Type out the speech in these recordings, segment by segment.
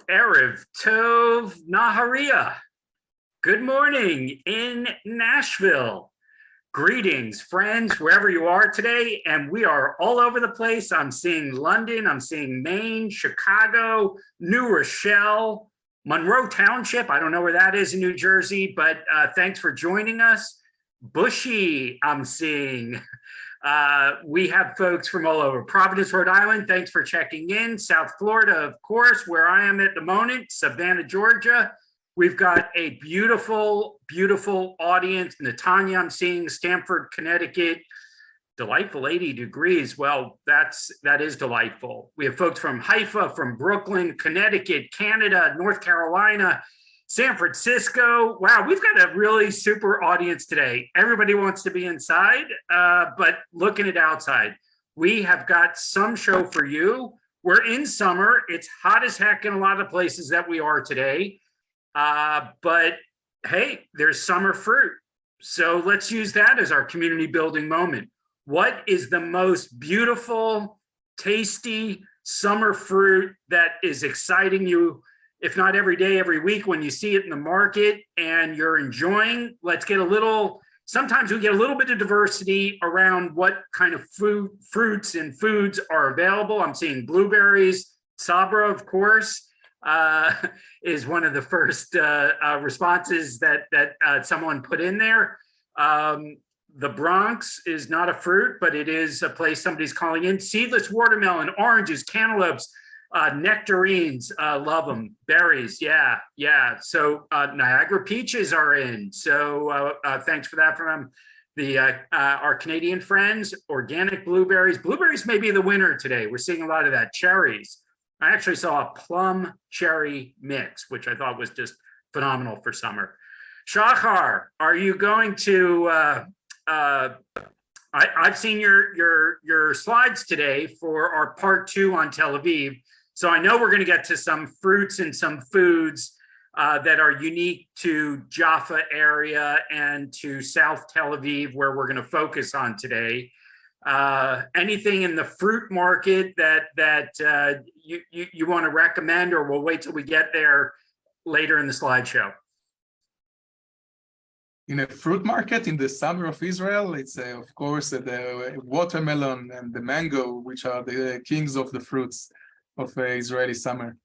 Erev Tov Naharia. Good morning in Nashville. Greetings, friends, wherever you are today. And we are all over the place. I'm seeing London, I'm seeing Maine, Chicago, New Rochelle, Monroe Township. I don't know where that is in New Jersey, but thanks for joining us. Bushy, I'm seeing. We have folks from all over. Providence, Rhode Island, thanks for checking in. South Florida, of course, where I am at the moment. Savannah, Georgia. We've got a beautiful, beautiful audience. Natanya, I'm seeing. Stamford, Connecticut. Delightful 80 degrees. Well, that is delightful. We have folks from Haifa, from Brooklyn, Connecticut, Canada, North Carolina, San Francisco. Wow, we've got a really super audience today. Everybody wants to be inside, but looking at outside. We have got some show for you. We're in summer. It's hot as heck in a lot of places that we are today. But hey, there's summer fruit. So let's use that as our community building moment. What is the most beautiful, tasty summer fruit that is exciting you, if not every day, every week when you see it in the market and you're enjoying? Let's get a little, sometimes we get a little bit of diversity around what kind of fruits and foods are available. I'm seeing blueberries, Sabra, of course, is one of the first responses that someone put in there. The Bronx is not a fruit, but it is a place somebody's calling in. Seedless watermelon, oranges, cantaloupes, nectarines, love them. Berries, yeah. So Niagara peaches are in. So thanks for that from our Canadian friends. Organic blueberries. Blueberries may be the winner today. We're seeing a lot of that. Cherries. I actually saw a plum cherry mix, which I thought was just phenomenal for summer. Shahar, are you going to? I've seen your slides today for our part 2 on Tel Aviv. So I know we're going to get to some fruits and some foods that are unique to Jaffa area and to South Tel Aviv, where we're going to focus on today. Anything in the fruit market that you want to recommend, or we'll wait till we get there later in the slideshow? In a fruit market in the summer of Israel, it's of course the watermelon and the mango, which are the kings of the fruits of Israeli summer.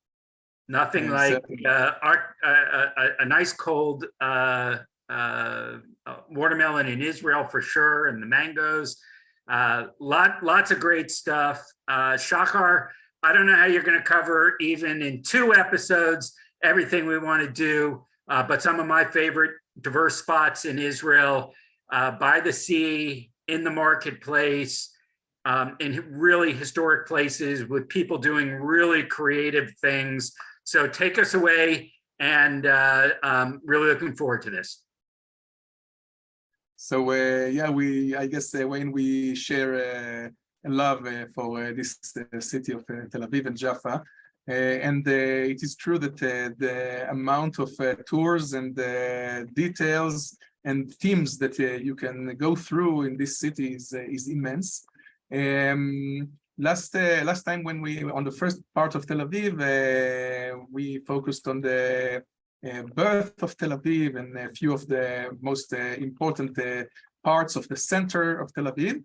Nothing like a nice cold watermelon in Israel for sure, and the mangoes. Lots of great stuff. Shahar, I don't know how you're going to cover even in 2 episodes everything we want to do, but some of my favorite diverse spots in Israel, by the sea, in the marketplace, in really historic places with people doing really creative things. So take us away, and really looking forward to this. So I guess when we share a love for this city of Tel Aviv and Jaffa, and it is true that the amount of tours and details and themes that you can go through in this city is immense. Last time when we on the first part of Tel Aviv, we focused on the birth of Tel Aviv and a few of the most important parts of the center of Tel Aviv.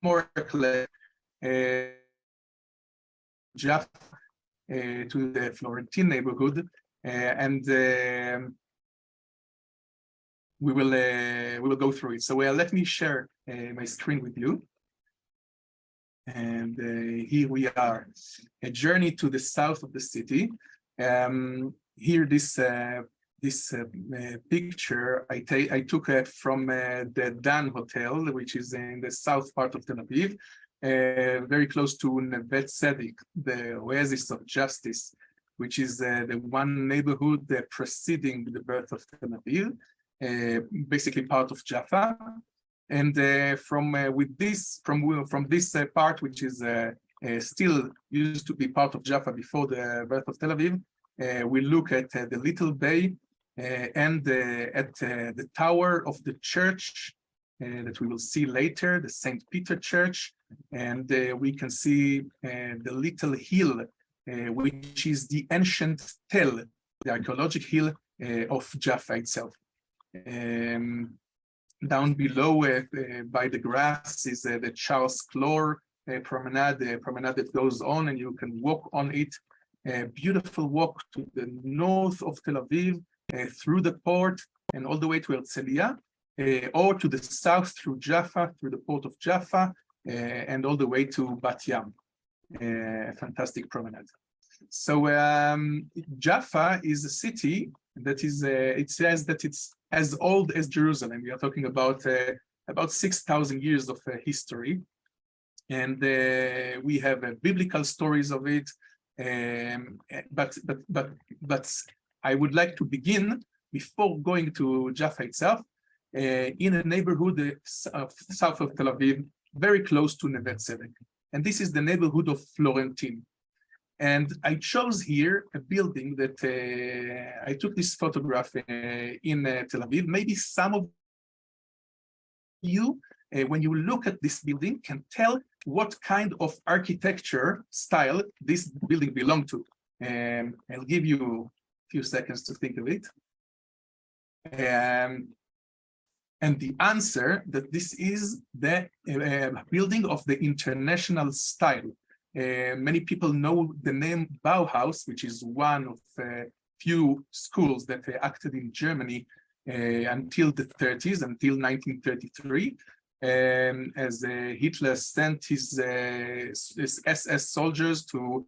More Jaffa to the Florentine neighborhood, and we will go through it. So let me share my screen with you. And here we are, a journey to the south of the city. Here, this picture I took from the Dan Hotel, which is in the south part of Tel Aviv, very close to Neve Tzedek, the oasis of justice, which is the one neighborhood preceding the birth of Tel Aviv, basically part of Jaffa. And from this part, which is still used to be part of Jaffa before the birth of Tel Aviv, we look at the little bay and at the tower of the church that we will see later, the St. Peter Church, And we can see the little hill, which is the ancient Tel, the archaeological hill of Jaffa itself. Down below by the grass is the Charles Clore promenade, the promenade that goes on, and you can walk on it. A beautiful walk to the north of Tel Aviv, through the port and all the way to Herzliya, or to the south through Jaffa, through the port of Jaffa, and all the way to Bat Yam. Fantastic promenade. So Jaffa is a city that is, it says that it's as old as Jerusalem. We are talking about 6,000 years of history. And we have biblical stories of it. But I would like to begin, before going to Jaffa itself, in a neighborhood south of Tel Aviv, very close to Neve Tzedek. And this is the neighborhood of Florentine. And I chose here a building that I took this photograph in Tel Aviv. Maybe some of you, when you look at this building, can tell what kind of architecture style this building belonged to. I'll give you a few seconds to think of it. And the answer that this is the building of the international style. Many people know the name Bauhaus, which is one of few schools that acted in Germany until the 30s, until 1933, as Hitler sent his SS soldiers to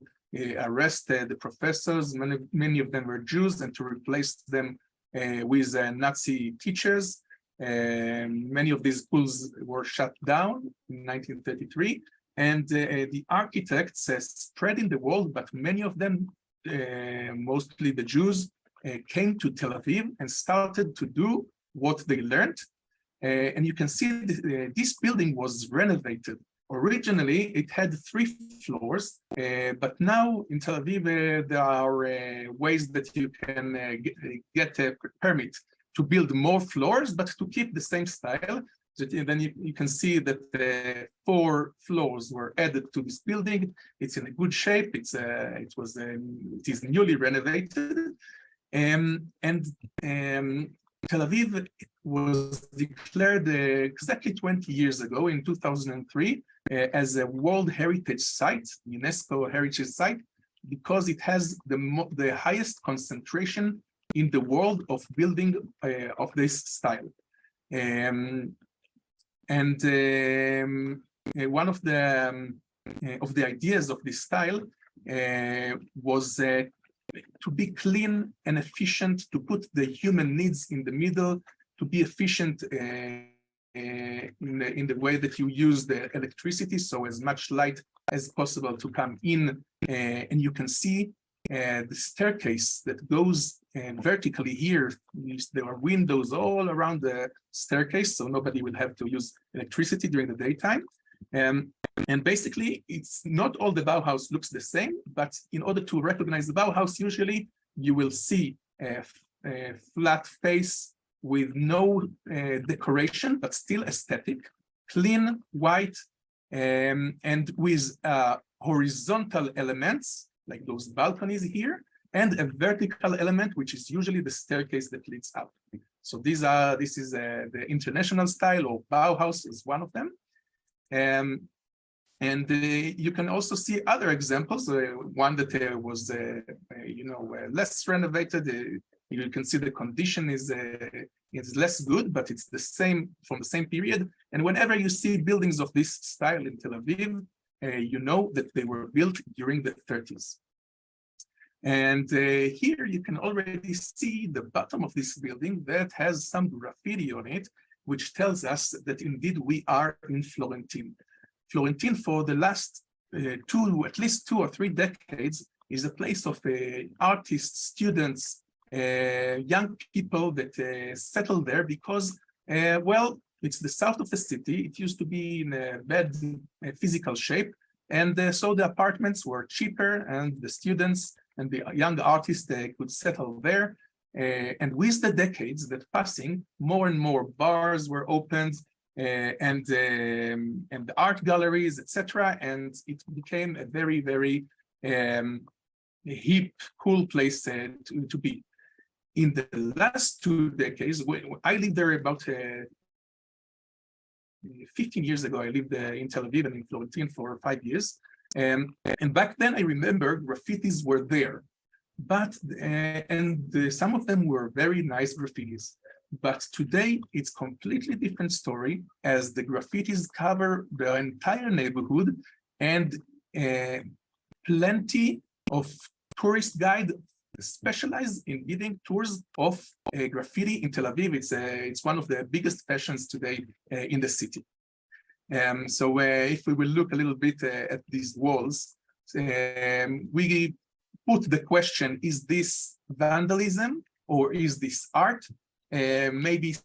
arrest the professors. Many of them were Jews, and to replace them with Nazi teachers. Many of these schools were shut down in 1933. And the architects spread in the world, but many of them, mostly the Jews, came to Tel Aviv and started to do what they learned. And you can see this building was renovated. Originally, it had 3 floors, but now in Tel Aviv, there are ways that you can get a permit to build more floors, but to keep the same style. Then you can see that 4 floors were added to this building. It's in a good shape. It is newly renovated, and Tel Aviv was declared exactly 20 years ago in 2003 as a World Heritage Site, UNESCO Heritage Site, because it has the highest concentration in the world of building of this style. One of the ideas of this style was to be clean and efficient, to put the human needs in the middle, to be efficient in the way that you use the electricity, so as much light as possible to come in. And you can see the staircase that goes vertically here. There are windows all around the staircase, so nobody will have to use electricity during the daytime. And basically, it's not all the Bauhaus looks the same, but in order to recognize the Bauhaus, usually you will see a flat face with no decoration, but still aesthetic, clean, white, and with horizontal elements, like those balconies here, and a vertical element, which is usually the staircase that leads out. So this is the international style, or Bauhaus is one of them. And you can also see other examples. One that was, less renovated. You can see the condition is less good, but it's the same from the same period. And whenever you see buildings of this style in Tel Aviv, you know that they were built during the 30s. And here you can already see the bottom of this building that has some graffiti on it, which tells us that indeed we are in Florentine. Florentine, for the last at least 2 or 3 decades, is a place of artists, students, young people that settle there because, it's the south of the city. It used to be in a bad physical shape. And so the apartments were cheaper, and the students and the young artists could settle there. And with the decades that passing, more and more bars were opened, and the art galleries, etc. And it became a very hip, cool place to be. In the last 2 decades, I lived there about 15 years ago. I lived in Tel Aviv and in Florentine for 5 years. And back then, I remember graffitis were there, but some of them were very nice graffitis. But today, it's completely different story, as the graffitis cover the entire neighborhood, and plenty of tourist guide specialized in giving tours of graffiti in Tel Aviv. It's one of the biggest fashions today in the city. So if we will look a little bit at these walls, we put the question, is this vandalism or is this art? Maybe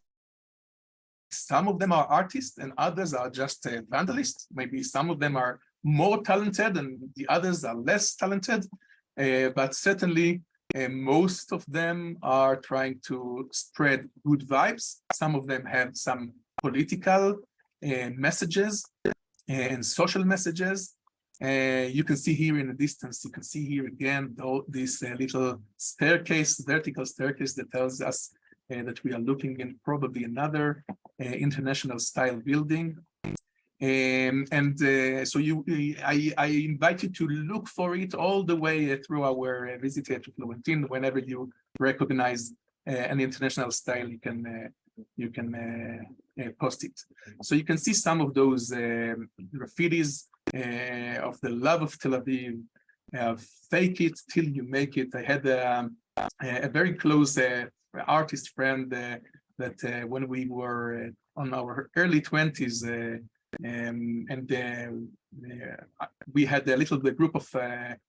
some of them are artists and others are just vandalists. Maybe some of them are more talented and the others are less talented. But certainly most of them are trying to spread good vibes. Some of them have some political messages and social messages. You can see here in the distance, you can see here again, this little staircase, vertical staircase that tells us that we are looking in probably another international style building. So I invite you to look for it all the way through our visit to Florentine. Whenever you recognize an international style, you can post it. So you can see some of those graffitis of the love of Tel Aviv, fake it till you make it. I had a very close artist friend that when we were on our early 20s, we had a little group of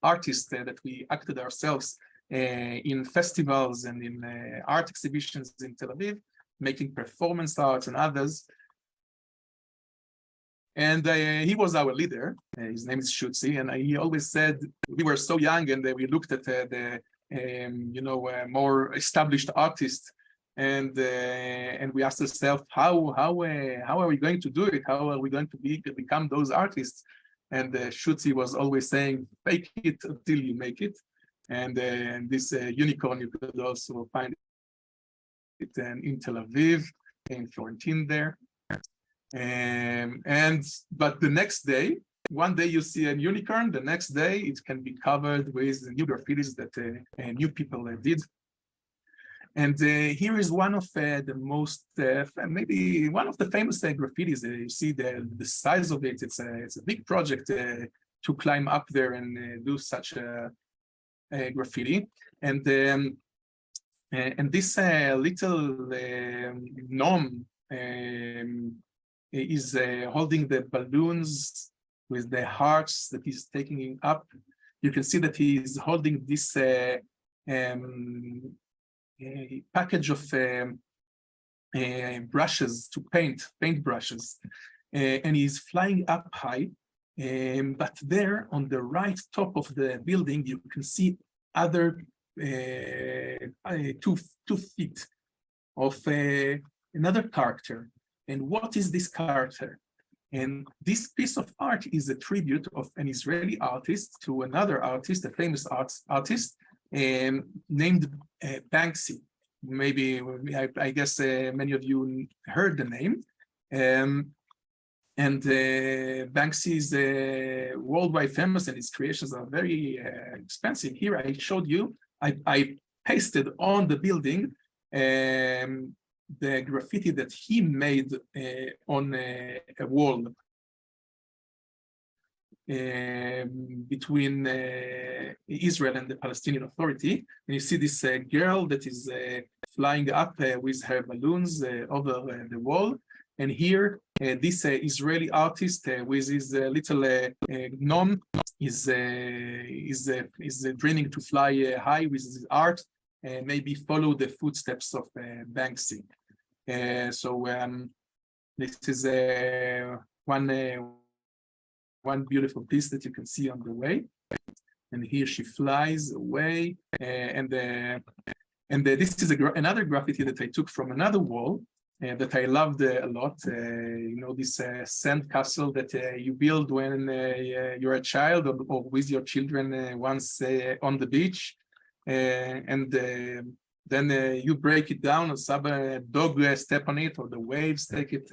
artists that we acted ourselves in festivals and in art exhibitions in Tel Aviv, making performance arts and others. And he was our leader. His name is Shutzi, and he always said, we were so young and we looked at the more established artists, and we asked ourselves, how are we going to do it? How are we going to become those artists? And Shutzi was always saying, fake it until you make it. And this unicorn, you could also find it in Tel Aviv, in Florentine there. But the next day, one day you see a unicorn, the next day it can be covered with new graffitis that new people did. And here is one of the most, maybe one of the famous graffitis. You see the size of it. It's a big project to climb up there and do such a graffiti. And this little gnome is holding the balloons with the hearts that he's taking up. You can see that he is holding this package of brushes to paint brushes, and he's flying up high. But there on the right top of the building, you can see other 2 feet of another character. And what is this character? And this piece of art is a tribute of an Israeli artist to another artist, a famous artist, named Banksy. Maybe, I guess many of you heard the name. And Banksy is worldwide famous, and his creations are very expensive. Here I showed you, I pasted on the building the graffiti that he made on a wall between Israel and the Palestinian Authority. And you see this girl that is flying up with her balloons over the wall. And here, this Israeli artist with his little gnome is dreaming to fly high with his art, maybe follow the footsteps of Banksy. This is one beautiful piece that you can see on the way. And here she flies away, and this is another graffiti that I took from another wall. that I loved a lot. This sand castle that you build when you're a child or with your children once on the beach. And then you break it down, or some dog step on it, or the waves take it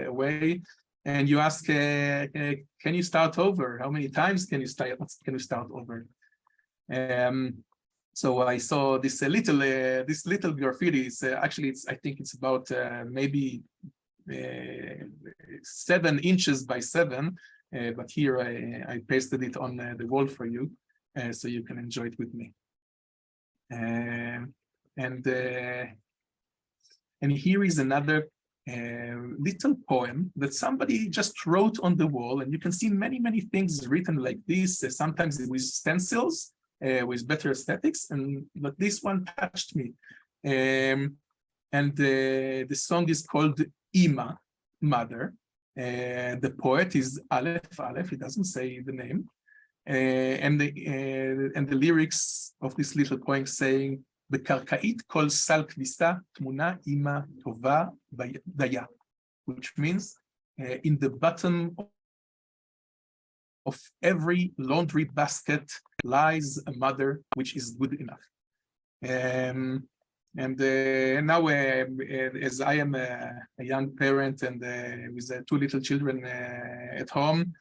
away. And you ask, can you start over? How many times can you start over? So I saw this little graffiti. Actually, I think it's about maybe 7 inches by 7. But here I pasted it on the wall for you, so you can enjoy it with me. And here is another little poem that somebody just wrote on the wall, and you can see many things written like this, sometimes with stencils, with better aesthetics, but this one touched me. And the song is called Ima, Mother. The poet is Aleph, he doesn't say the name. And the lyrics of this little poem saying, בקרקעית כל סל כביסה תמונה אימא טובה דייה, which means in the bottom of every laundry basket lies a mother which is good enough. And now, as I am a young parent and with 2 little children at home,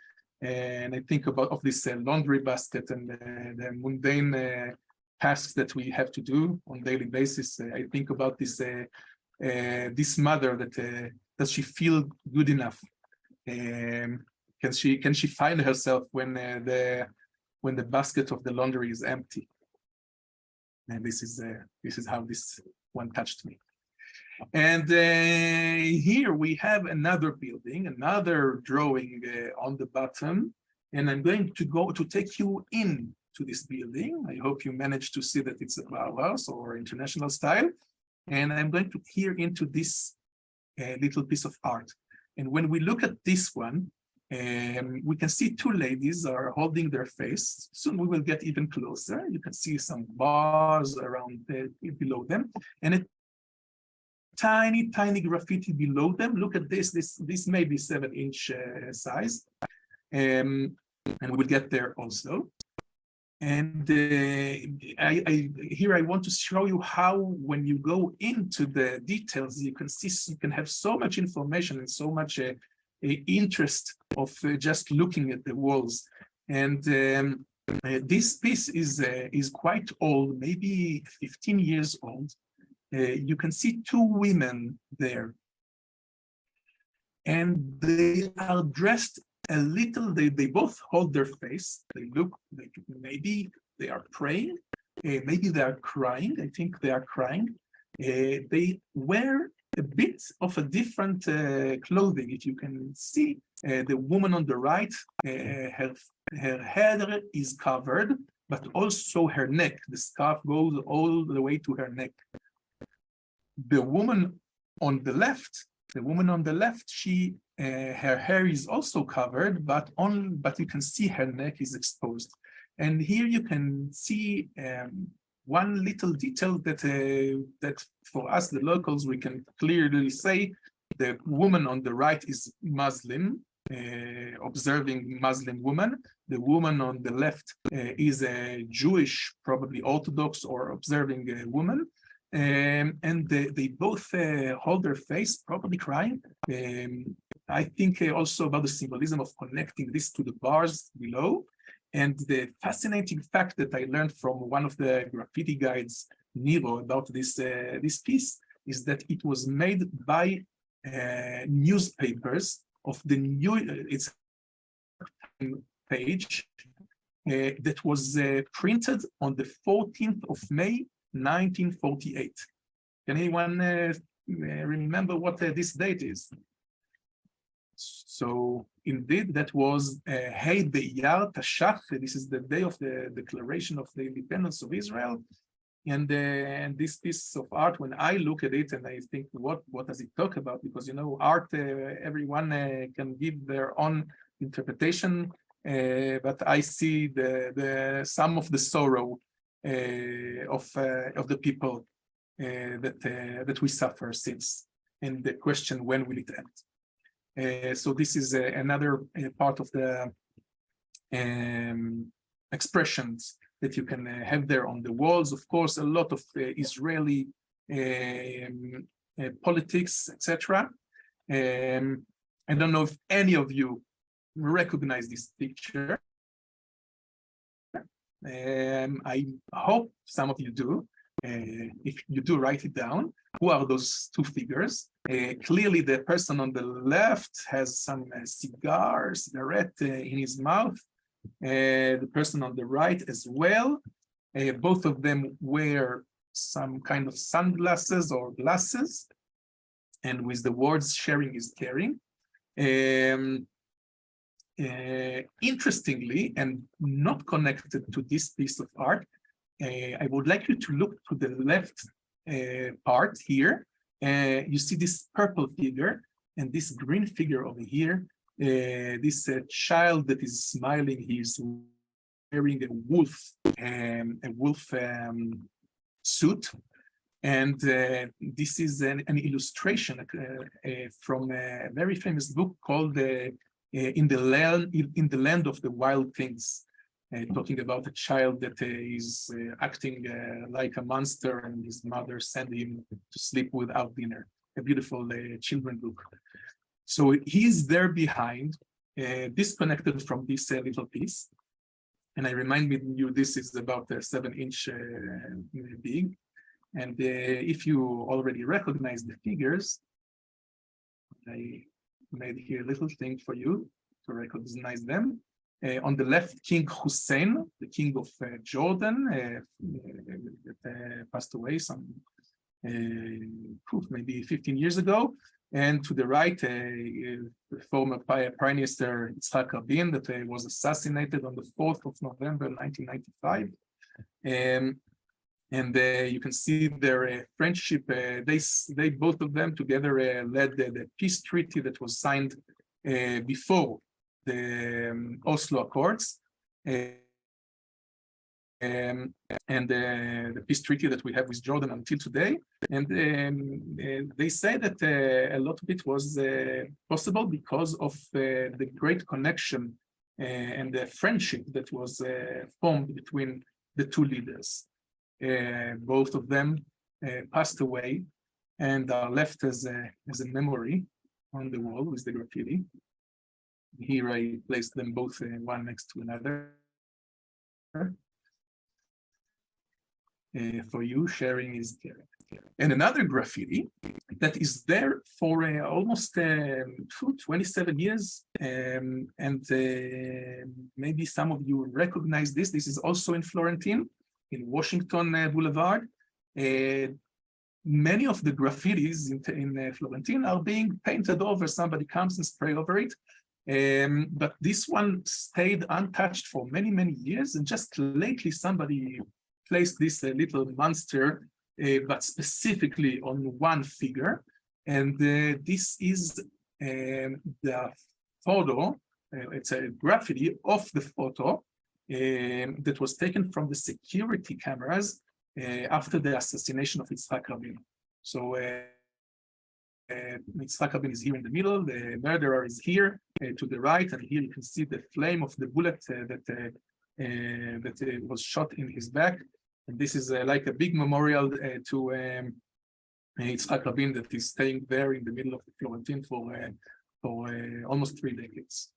and I think of this laundry basket and the mundane tasks that we have to do on a daily basis, I think about this mother that does she feel good enough? Can she find herself when the basket of the laundry is empty? And this is how this one touched me. And here we have another building, another drawing on the bottom, and I'm going to take you in to this building. I hope you managed to see that it's a Bauhaus or international style. And I'm going to peer into this little piece of art. And when we look at this one, we can see 2 ladies are holding their face. Soon we will get even closer. You can see some bars around below them, and a tiny graffiti below them. Look at this. This may be 7-inch size, and we will get there also. And here I want to show you how, when you go into the details, you can have so much information and so much interest of just looking at the walls. And this piece is quite old, maybe 15 years old. You can see 2 women there, and they are dressed a little. They both hold their face. They look like maybe they are praying, maybe they are crying. I think they are crying. They wear a bit of a different clothing. If you can see, the woman on the right, her head is covered, but also her neck. The scarf goes all the way to her neck. The woman on the left, she her hair is also covered, but you can see her neck is exposed. And here you can see one little detail that for us, the locals, we can clearly say the woman on the right is Muslim, observing Muslim woman. The woman on the left is a Jewish, probably Orthodox or observing woman. And they both hold their face, probably crying. I think also about the symbolism of connecting this to the bars below. And the fascinating fact that I learned from one of the graffiti guides, Nero, about this piece is that it was made by newspapers of the its page that was printed on the 14th of May, 1948. Can anyone remember what this date is? So indeed, that was Hey Be'iyar Tashach. This is the day of the declaration of the independence of Israel. And this piece of art, when I look at it and I think, what does it talk about? Because, art, everyone can give their own interpretation, but I see some of the sorrow of the people that we suffer since. and the question, when will it end? So this is another part of the expressions that you can have there on the walls. Of course, a lot of Israeli politics, etc. I don't know if any of you recognize this picture. I hope some of you do. If you do, write it down. Who are those two figures? Clearly, the person on the left has some cigarette in his mouth. The person on the right as well. Both of them wear some kind of sunglasses or glasses, and with the words "sharing is caring." Interestingly, and not connected to this piece of art, I would like you to look to the left part here. You see this purple figure and this green figure over here. This child that is smiling, he's wearing a wolf suit. And this is an illustration from a very famous book called in the Land of the Wild Things, talking about a child that is acting like a monster, and his mother sent him to sleep without dinner. A beautiful children's book. So he's there behind, disconnected from this little piece. And I remind you, this is about 7-inch big. And if you already recognize the figures, I made here a little thing for you to recognize them. On the left, King Hussein, the king of Jordan, that passed away some maybe 15 years ago. And to the right, the former Prime Minister Yitzhak Rabin, that was assassinated on the 4th of November, 1995. And you can see their friendship. They both of them together led the peace treaty that was signed before the Oslo Accords, and the peace treaty that we have with Jordan until today. And they say that a lot of it was possible because of the great connection and the friendship that was formed between the two leaders. Both of them passed away and are left as a memory on the wall with the graffiti. Here I placed them both one next to another. For you, sharing is caring. And another graffiti that is there for almost 27 years, and maybe some of you recognize this. This is also in Florentine, in Washington Boulevard. Many of the graffitis in Florentine are being painted over. Somebody comes and spray over it. But this one stayed untouched for many, many years. And just lately, somebody placed this little monster, but specifically on one figure. And this is the photo. It's a graffiti of the photo that was taken from the security cameras after the assassination of Yitzhak Rabin. So Yitzhak Rabin is here in the middle, the murderer is here to the right, and here you can see the flame of the bullet that was shot in his back. And this is like a big memorial to Yitzhak Rabin that is staying there in the middle of the Florentine for almost 3 decades.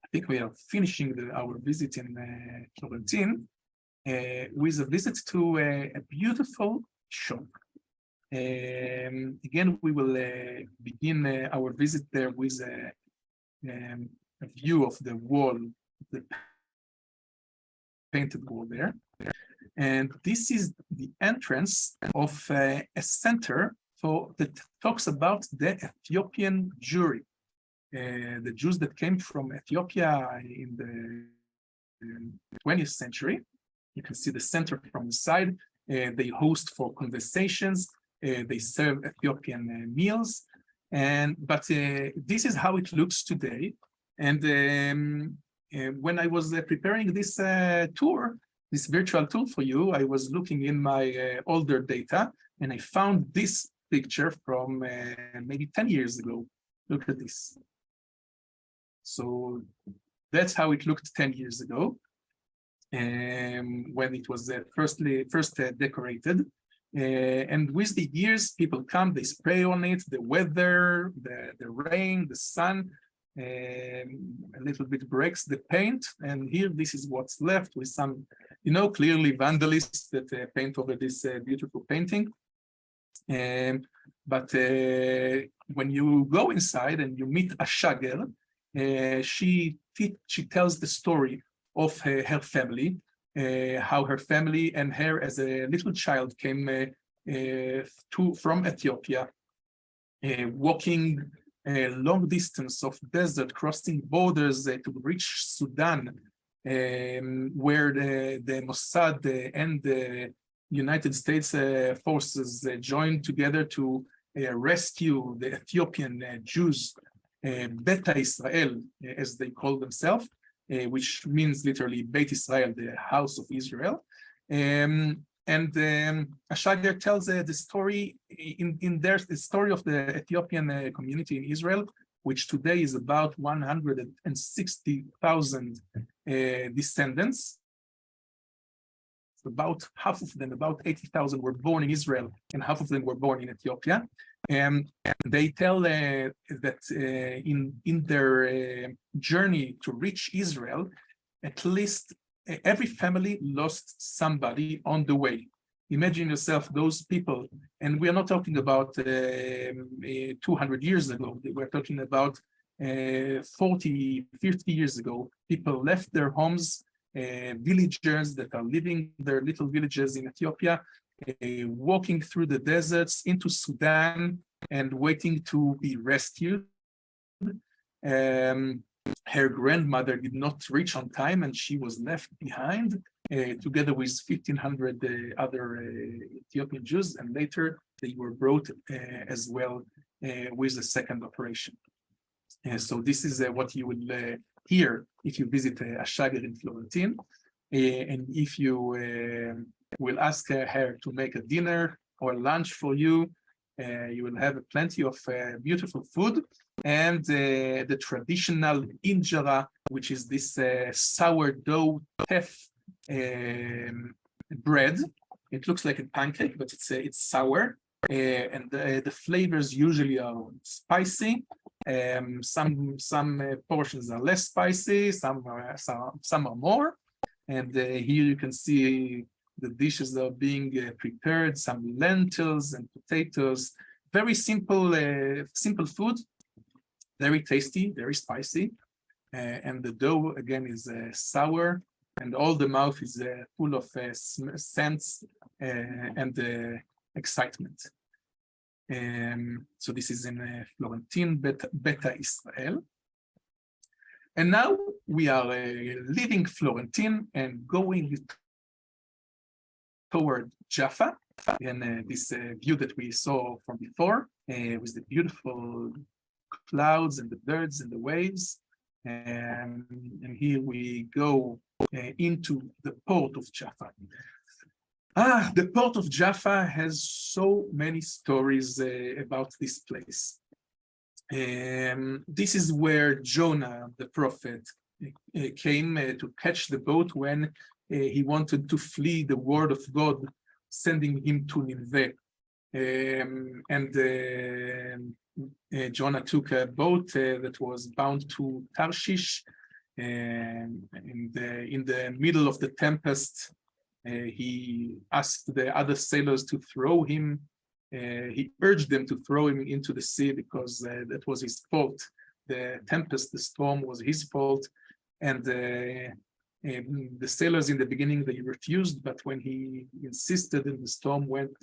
I think we are finishing our visit in Florentine with a visit to a beautiful shop. Again, we will begin our visit there with a view of the wall, the painted wall there. And this is the entrance of a center that talks about the Ethiopian Jewry. The Jews that came from Ethiopia in the 20th century. You can see the center from the side. They host for conversations. They serve Ethiopian meals. But this is how it looks today. And when I was preparing this tour, this virtual tool for you, I was looking in my older data, and I found this picture from maybe 10 years ago. Look at this. So that's how it looked 10 years ago, when it was first decorated. And with the years, people come, they spray on it, the weather, the rain, the sun, a little bit breaks the paint. And here, this is what's left with some, clearly vandalists that paint over this beautiful painting. But when you go inside and you meet a shagger, she tells the story of her family, how her family and her as a little child came from Ethiopia, walking a long distance of desert, crossing borders to reach Sudan, where the Mossad and the United States forces joined together to rescue the Ethiopian Jews, Beta Israel, as they call themselves, which means literally Beit Israel, the house of Israel. Ashagir tells the story the story of the Ethiopian community in Israel, which today is about 160,000 descendants. About half of them, about 80,000, were born in Israel, and half of them were born in Ethiopia. They tell that in their journey to reach Israel, at least every family lost somebody on the way. Imagine yourself, those people, and we are not talking about 200 years ago, we're talking about 40, 50 years ago. People left their homes, villagers that are living their little villages in Ethiopia, walking through the deserts into Sudan and waiting to be rescued. Her grandmother did not reach on time, and she was left behind together with 1,500 other Ethiopian Jews, and later they were brought as well with a second operation. So this is what you will hear if you visit a shagger in Florentine, and if you will ask her to make a dinner or lunch for you, you will have plenty of beautiful food, and the traditional injera, which is this sourdough teff bread. It looks like a pancake, but it's sour, and the flavors usually are spicy. Some portions are less spicy, some are more. And here you can see the dishes that are being prepared, some lentils and potatoes. Very simple food, very tasty, very spicy. And the dough, again, is sour, and all the mouth is full of scents and excitement. So this is in Florentine, Beta Israel. And now we are leaving Florentine and going toward Jaffa, and this view that we saw from before, with the beautiful clouds and the birds and the waves. And here we go into the Port of Jaffa. The Port of Jaffa has so many stories about this place. This is where Jonah, the prophet, came to catch the boat when he wanted to flee the word of God, sending him to Nineveh. Jonah took a boat that was bound to Tarshish, and in the middle of the tempest, he asked the other sailors to throw him. He urged them to throw him into the sea because that was his fault. The tempest, the storm, was his fault. And the sailors in the beginning, they refused, but when he insisted and the storm went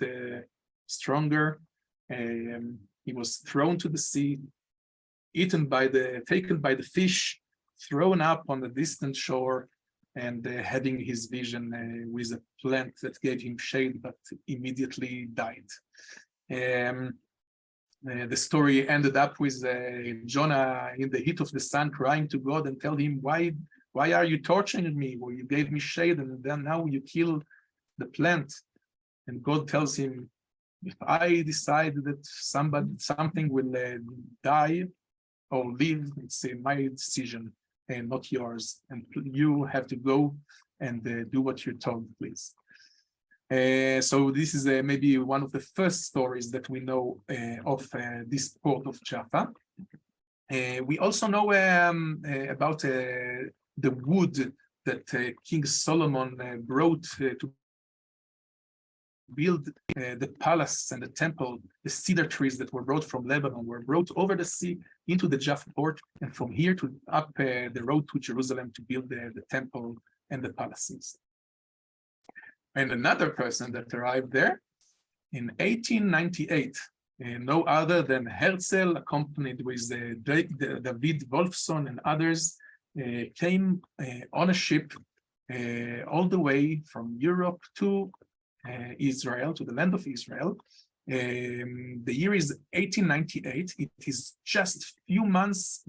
stronger, he was thrown to the sea, taken by the fish, thrown up on the distant shore, and having his vision with a plant that gave him shade, but immediately died. The story ended up with Jonah in the heat of the sun crying to God and tell him, why why are you torturing me? Well, you gave me shade, and then now you kill the plant. And God tells him, if I decide that something will die or live, it's my decision and not yours. And you have to go and do what you're told, please. So this is maybe one of the first stories that we know of this port of Jaffa. We also know about the wood that King Solomon brought to build the palace and the temple. The cedar trees that were brought from Lebanon were brought over the sea into the Jaffa port, and from here to up the road to Jerusalem to build the temple and the palaces. And another person that arrived there in 1898, no other than Herzl, accompanied with David Wolfson and others, came on a ship all the way from Europe to Israel, to the land of Israel. The year is 1898. It is just few months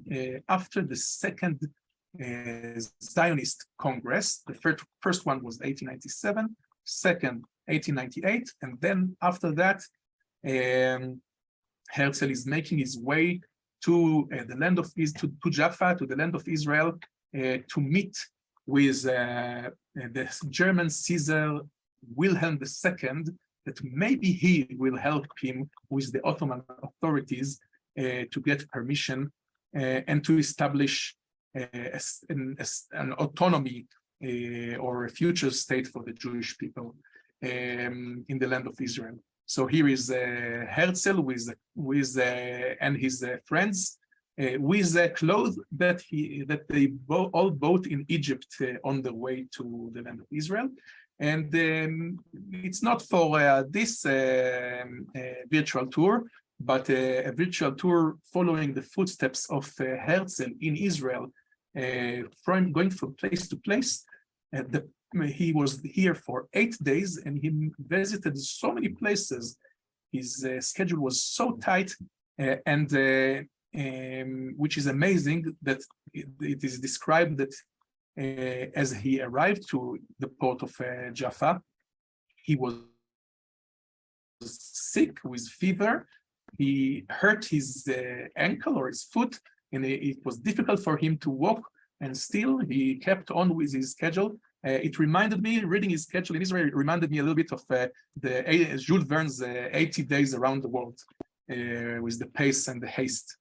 after the second Zionist Congress. The first one was 1897, second 1898, and then after that, Herzl is making his way to the land of to Jaffa, to the land of Israel, to meet with the German Caesar Wilhelm II, that maybe he will help him with the Ottoman authorities to get permission and to establish an autonomy or a future state for the Jewish people in the land of Israel. So here is Herzl with and his friends with clothes that they all bought in Egypt on the way to the land of Israel. And it's not for this virtual tour, but a virtual tour following the footsteps of Herzl in Israel, going from place to place. He was here for 8 days and he visited so many places. His schedule was so tight, and which is amazing that it is described that as he arrived to the port of Jaffa, he was sick with fever. He hurt his ankle or his foot, and it was difficult for him to walk, and still he kept on with his schedule. It reminded me, reading his schedule in Israel, it reminded me a little bit of Jules Verne's 80 Days Around the World, with the pace and the haste.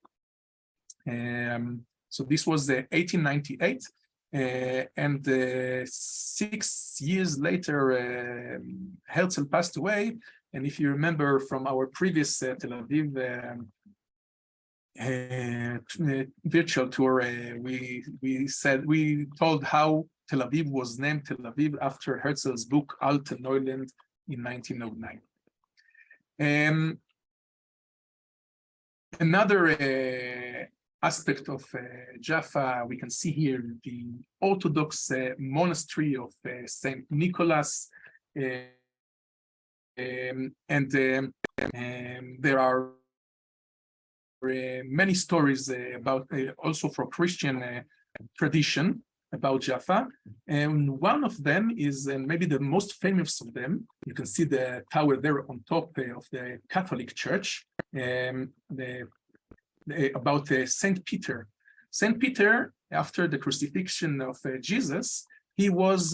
So this was 1898. And 6 years later, Herzl passed away. And if you remember from our previous Tel Aviv virtual tour, we told how Tel Aviv was named Tel Aviv after Herzl's book Alte Neuland in 1909. Another aspect of Jaffa, we can see here the Orthodox monastery of Saint Nicholas, and there are many stories about also for Christian tradition about Jaffa, and one of them is, and maybe the most famous of them, you can see the tower there on top of the Catholic Church, about Saint Peter. Saint Peter, after the crucifixion of Jesus, he was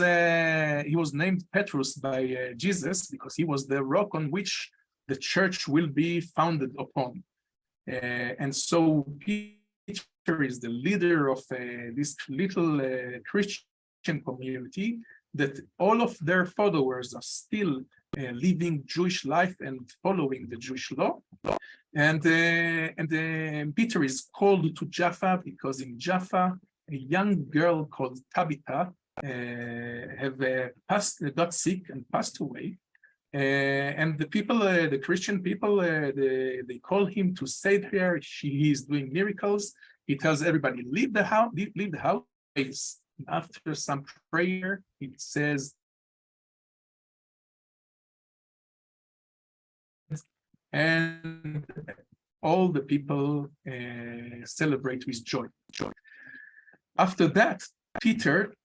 named Petrus by Jesus because he was the rock on which the church will be founded upon. And so Peter is the leader of this little Christian community that all of their followers are still living Jewish life and following the Jewish law. And Peter is called to Jaffa because in Jaffa, a young girl called Tabitha got sick and passed away. And the people, the Christian people, they call him to save her. He is doing miracles. He tells everybody, leave the house, leave the house. After some prayer, it says, and all the people celebrate with joy. After that, Peter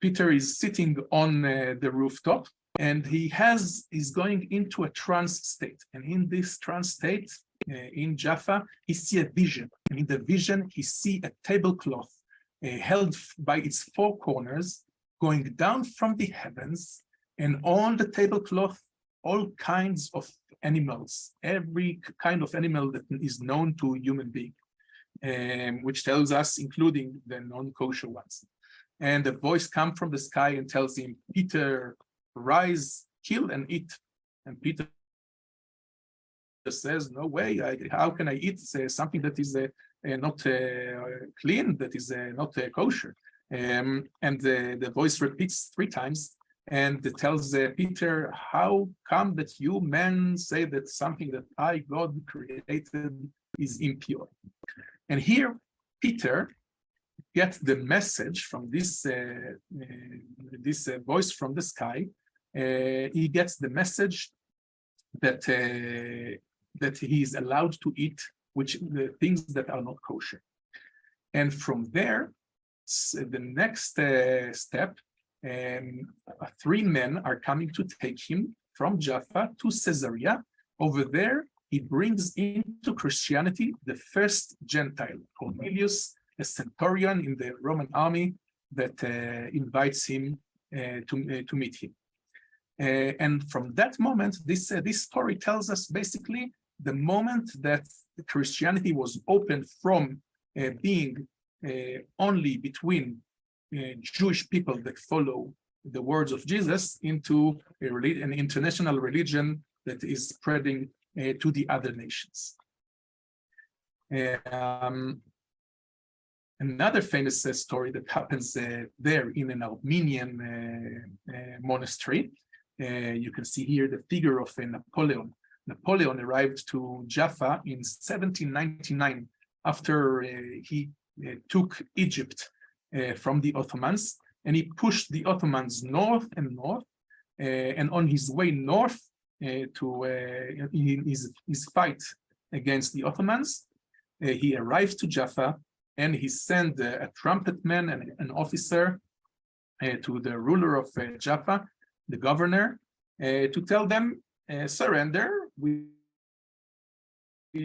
is sitting on the rooftop, and he's going into a trance state. And in this trance state, in Jaffa, he see a vision. And in the vision, he see a tablecloth held by its four corners, going down from the heavens, and on the tablecloth, all kinds of animals, every kind of animal that is known to human being, which tells us, including the non-kosher ones. And the voice comes from the sky and tells him, Peter, rise, kill and eat. And Peter says, no way, how can I eat something that is not clean, that is not kosher? And the voice repeats 3 times, and it tells Peter, how come that you men say that something that I, God, created is impure? And here, Peter gets the message from this voice from the sky. He gets the message that he is allowed to eat the things that are not kosher. And from there, the next step, 3 men are coming to take him from Jaffa to Caesarea. Over there, he brings into Christianity the first Gentile, Cornelius, a centurion in the Roman army, that invites him to meet him. And from that moment, this story tells us basically the moment that Christianity was opened from being only between Jewish people that follow the words of Jesus into an international religion that is spreading to the other nations. Another famous story that happens there in an Armenian monastery. You can see here the figure of Napoleon. Napoleon arrived to Jaffa in 1799 after he took Egypt from the Ottomans, and he pushed the Ottomans north and north, and on his way north in his fight against the Ottomans, he arrived to Jaffa, and he sent a trumpet man and an officer to the ruler of Jaffa, the governor, to tell them, surrender, we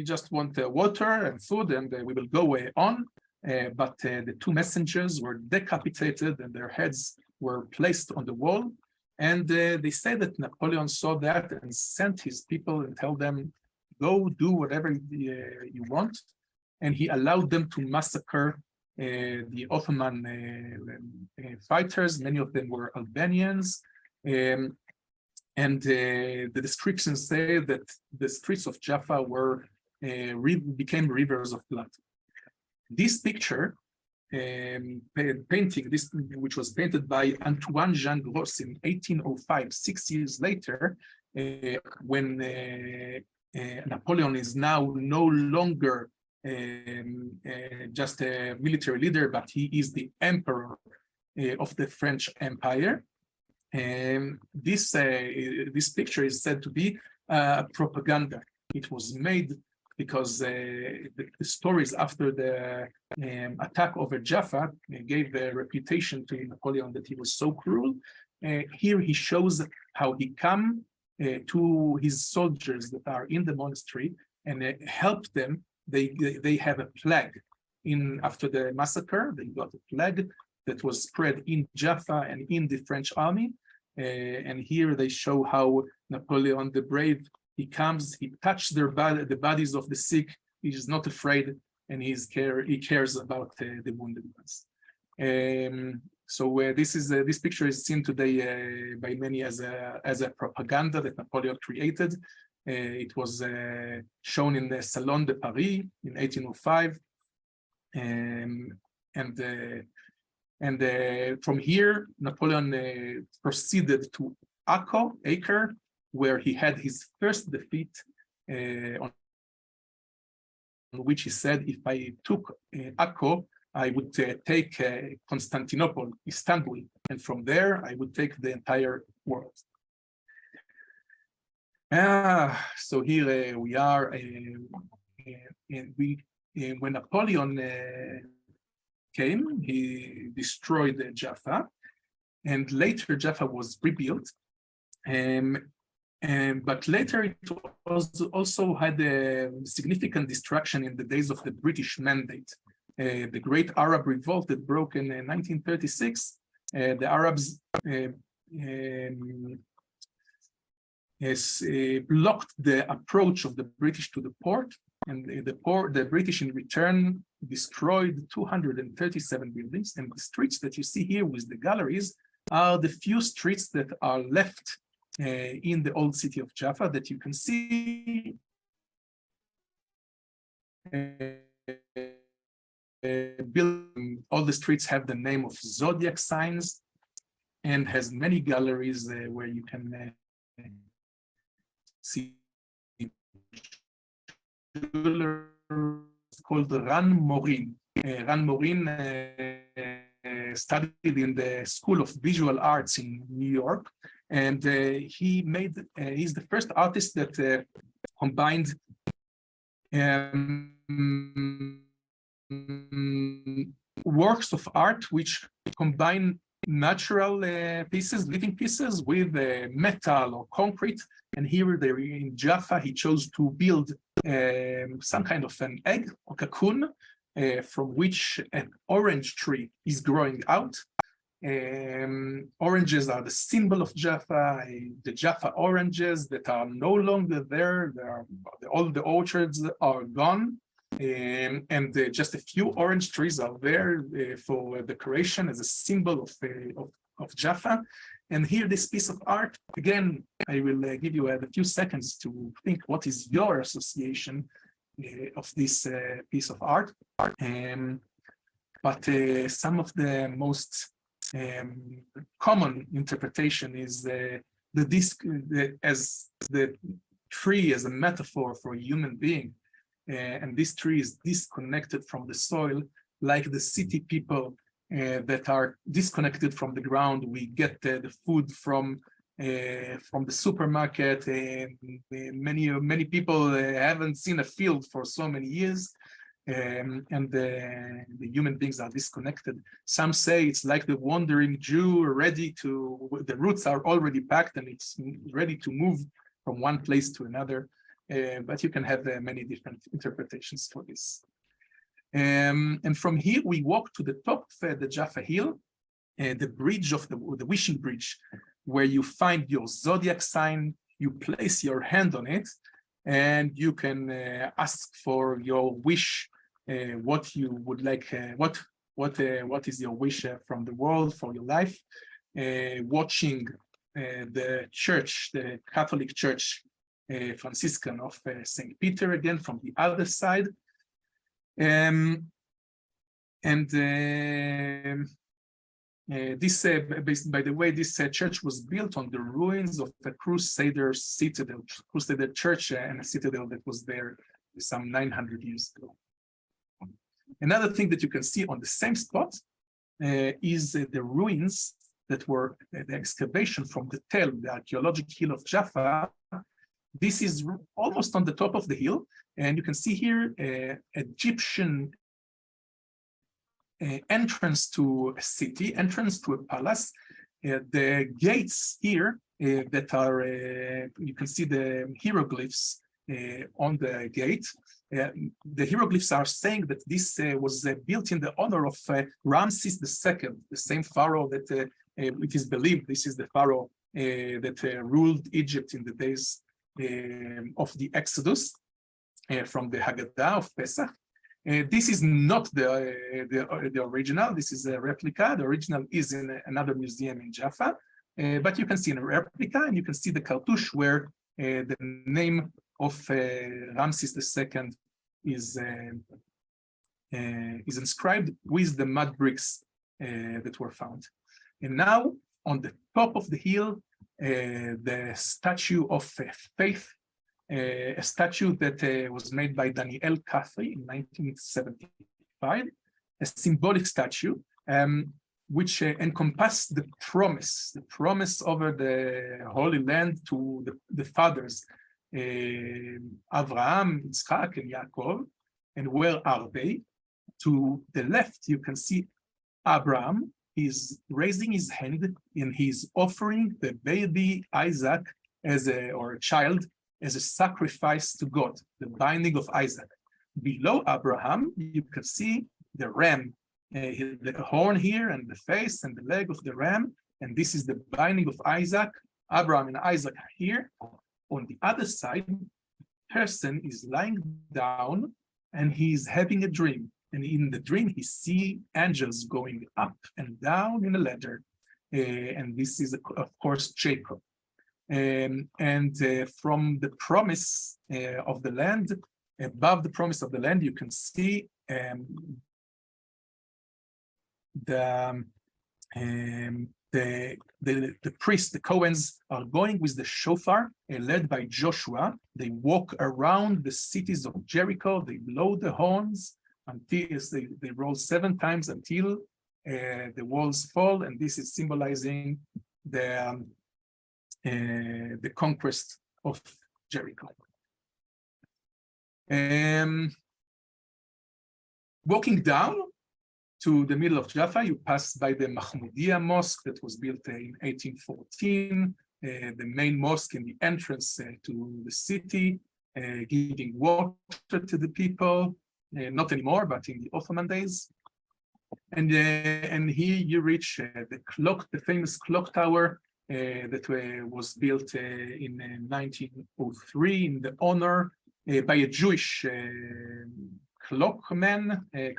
just want water and food, and we will go on. But the 2 messengers were decapitated and their heads were placed on the wall. And they say that Napoleon saw that and sent his people and tell them, go do whatever you want. And he allowed them to massacre the Ottoman fighters. Many of them were Albanians. And the descriptions say that the streets of Jaffa became rivers of blood. This picture, painting, which was painted by Antoine Jean Gros in 1805, 6 years later, when Napoleon is now no longer just a military leader, but he is the emperor of the French Empire. This picture is said to be propaganda. It was made because the stories after the attack over Jaffa gave a reputation to Napoleon that he was so cruel. Here he shows how he came to his soldiers that are in the monastery and helped them. They have a plague. After the massacre, they got a plague that was spread in Jaffa and in the French army. And here they show how Napoleon the Brave, he comes, he touches the bodies of the sick, he is not afraid, and he cares about the wounded ones. So this picture is seen today by many as a propaganda that Napoleon created. It was shown in the Salon de Paris in 1805, and from here Napoleon proceeded to Acre, where he had his first defeat, on which he said, if I took Acre, I would take Constantinople, Istanbul, and from there I would take the entire world. So here we are, and when Napoleon came, he destroyed Jaffa, and later Jaffa was rebuilt. But later it was also had a significant destruction in the days of the British Mandate. The Great Arab Revolt that broke in 1936, the Arabs blocked the approach of the British to the port, and the British in return destroyed 237 buildings. And the streets that you see here with the galleries are the few streets that are left in the old city of Jaffa that you can see. All the streets have the name of zodiac signs and has many galleries where you can see called Ran Morin. Ran Morin studied in the School of Visual Arts in New York, and he's the first artist that combined works of art which combine natural pieces, living pieces, with metal or concrete. And here in Jaffa, he chose to build some kind of an egg or cocoon from which an orange tree is growing out. Oranges are the symbol of Jaffa, the Jaffa oranges that are no longer there. All the orchards are gone. And just a few orange trees are there for decoration as a symbol of Jaffa. And here, this piece of art, again, I will give you a few seconds to think what is your association of this piece of art. But some of the most common interpretation is as the tree as a metaphor for a human being. And this tree is disconnected from the soil, like the city people that are disconnected from the ground. We get the food from the supermarket. Many people haven't seen a field for so many years, and the human beings are disconnected. Some say it's like the wandering Jew, the roots are already packed and it's ready to move from one place to another. But you can have many different interpretations for this. And from here, we walk to the top of the Jaffa Hill, the bridge of the wishing bridge, where you find your zodiac sign, you place your hand on it, and you can ask for your wish, what you would like, what is your wish from the world for your life. Watching the church, the Catholic Church, Franciscan of St. Peter, again from the other side. This, by the way, this church was built on the ruins of a Crusader citadel, Crusader church, and a citadel that was there some 900 years ago. Another thing that you can see on the same spot is the ruins that were the excavation from the Tel, the archaeological hill of Jaffa. This is almost on the top of the hill, and you can see here Egyptian entrance to a city, entrance to a palace. The gates here that are, you can see the hieroglyphs on the gate. The hieroglyphs are saying that this was built in the honor of Ramses II, the same pharaoh that it is believed this is the pharaoh that ruled Egypt in the days of the Exodus from the Haggadah of Pesach. This is not the original. This is a replica. The original is in another museum in Jaffa, but you can see a replica, and you can see the cartouche where the name of Ramses II is inscribed with the mud bricks that were found. And now on the top of the hill, the statue of faith, a statue that was made by Daniel Cathri in 1975, a symbolic statue which encompassed the promise over the Holy Land to the fathers, Abraham, Yitzchak, and Yaakov. And where are they? To the left, you can see Abraham. He's raising his hand and he's offering the baby Isaac or a child as a sacrifice to God, the binding of Isaac. Below Abraham, you can see the ram, the horn here and the face and the leg of the ram, and this is the binding of Isaac. Abraham and Isaac are here. On the other side, person is lying down and he's having a dream. And in the dream, he sees angels going up and down in a ladder. And this is, of course, Jacob. From the promise of the land, above the promise of the land, you can see the priests, the Cohens, are going with the shofar, led by Joshua. They walk around the cities of Jericho. They blow the horns until they roll 7 times until the walls fall, and this is symbolizing the conquest of Jericho. Walking down to the middle of Jaffa, you pass by the Mahmudiya Mosque that was built in 1814, the main mosque in the entrance to the city, giving water to the people. Not anymore, but in the Ottoman days. And here you reach the famous clock tower that was built in 1903 in the honor by a Jewish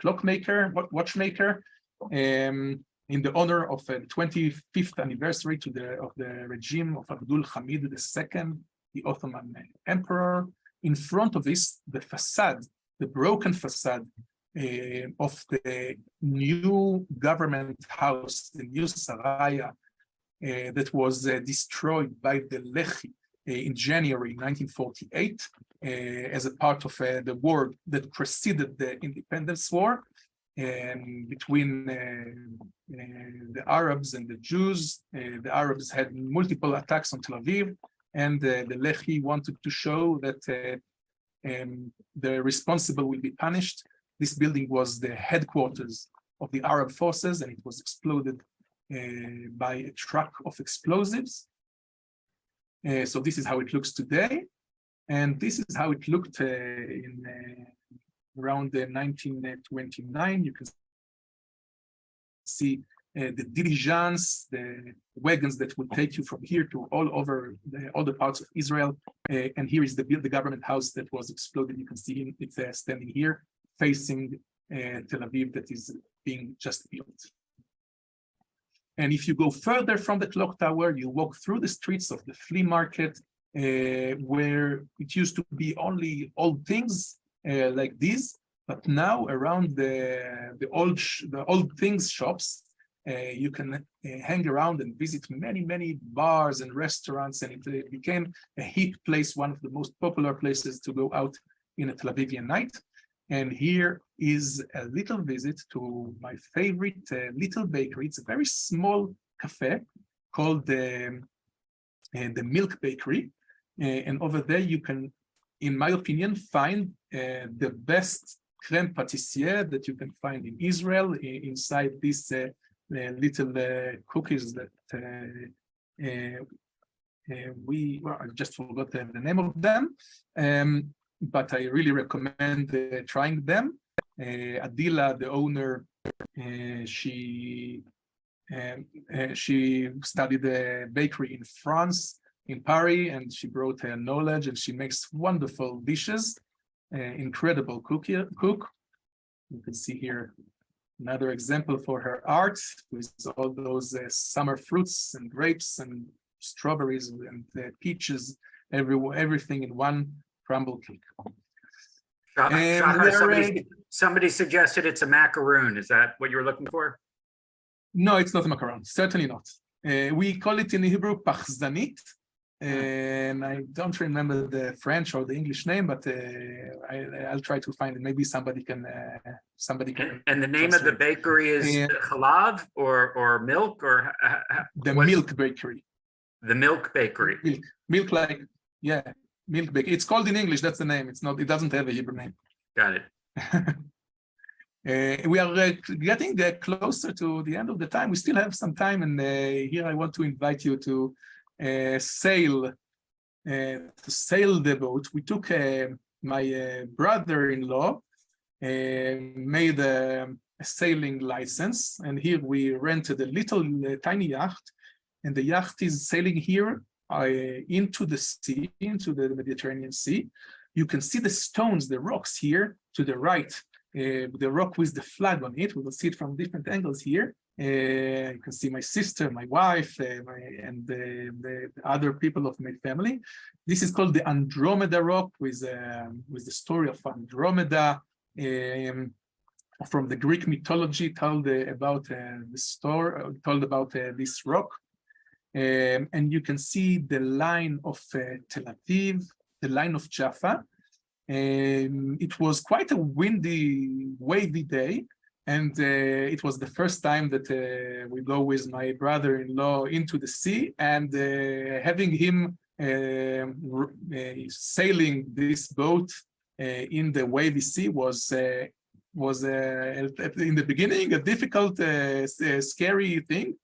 clockmaker, watchmaker, in the honor of the 25th anniversary of the regime of Abdul Hamid II, the Ottoman emperor. In front of this, the facade, the broken facade of the new government house, the new Saraya, that was destroyed by the Lehi in January 1948 as a part of the war that preceded the independence war between the Arabs and the Jews. The Arabs had multiple attacks on Tel Aviv, and the Lehi wanted to show that the responsible will be punished. This building was the headquarters of the Arab forces, and it was exploded by a truck of explosives. So this is how it looks today, and this is how it looked in around 1929. You can see the diligence, the wagons that would take you from here to all over all the parts of Israel. And here is the government house that was exploded. You can see it's standing here, facing Tel Aviv, that is being just built. And if you go further from the clock tower, you walk through the streets of the flea market, where it used to be only old things like these, but now around the old things shops, you can hang around and visit many bars and restaurants, and it became a hip place, one of the most popular places to go out in a Tel Avivian night. And here is a little visit to my favorite little bakery. It's a very small cafe called the Milk Bakery. And over there you can, in my opinion, find the best crème pâtissière that you can find in Israel inside these little cookies that I just forgot the name of them. But I really recommend trying them. Adila, the owner, she studied the bakery in France, in Paris, and she brought her knowledge, and she makes wonderful dishes. Incredible cook. You can see here another example for her art with all those summer fruits and grapes and strawberries and peaches, everything in one crumble cake. Shahar, somebody suggested it's a macaroon. Is that what you're looking for? No, it's not a macaron. Certainly not. We call it in Hebrew pachzanit, and I don't remember the French or the English name, but I'll try to find it. Maybe somebody can. And the name of the bakery is Chalav or milk or the Milk Bakery. The Milk Bakery. Milk like Milk Bakery. It's called in English. That's the name. It's not. It doesn't have a Hebrew name. Got it. We are getting closer to the end of the time. We still have some time, and here I want to invite you to sail the boat. We took my brother-in-law made a sailing license, and here we rented a little tiny yacht, and the yacht is sailing here into the sea, into the Mediterranean Sea. You can see the stones, the rocks here to the right, the rock with the flag on it. We will see it from different angles here. You can see my sister, my wife, and the other people of my family. This is called the Andromeda rock, with the story of Andromeda from the Greek mythology, told about the story, told about this rock. And you can see the line of Tel Aviv, the line of Jaffa. It was quite a windy, wavy day, and it was the first time that we go with my brother-in-law into the sea, and having him sailing this boat in the wavy sea was in the beginning a difficult, scary thing.